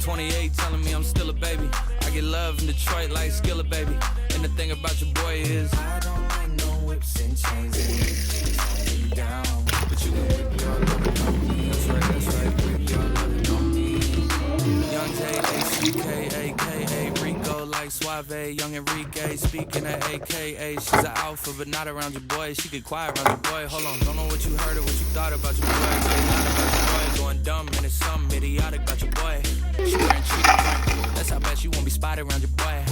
28 telling me I'm still a baby. I get love in Detroit like Skillet, baby. And the thing about your boy is I don't like no whips and chains and you down. But you can whip your love on me. That's right, whip your love on me. Young J-A-C-K, a.k.a. Rico like Suave, young Enrique. Speaking of AKA, she's an alpha, but not around your boy. She get quiet around your boy. Hold on, don't know what you heard or what you thought about your boy. Say not about your boy, going dumb, and it's something idiotic about your boy. She wearing cheetah print, that's how bad she won't be spotted around your boy.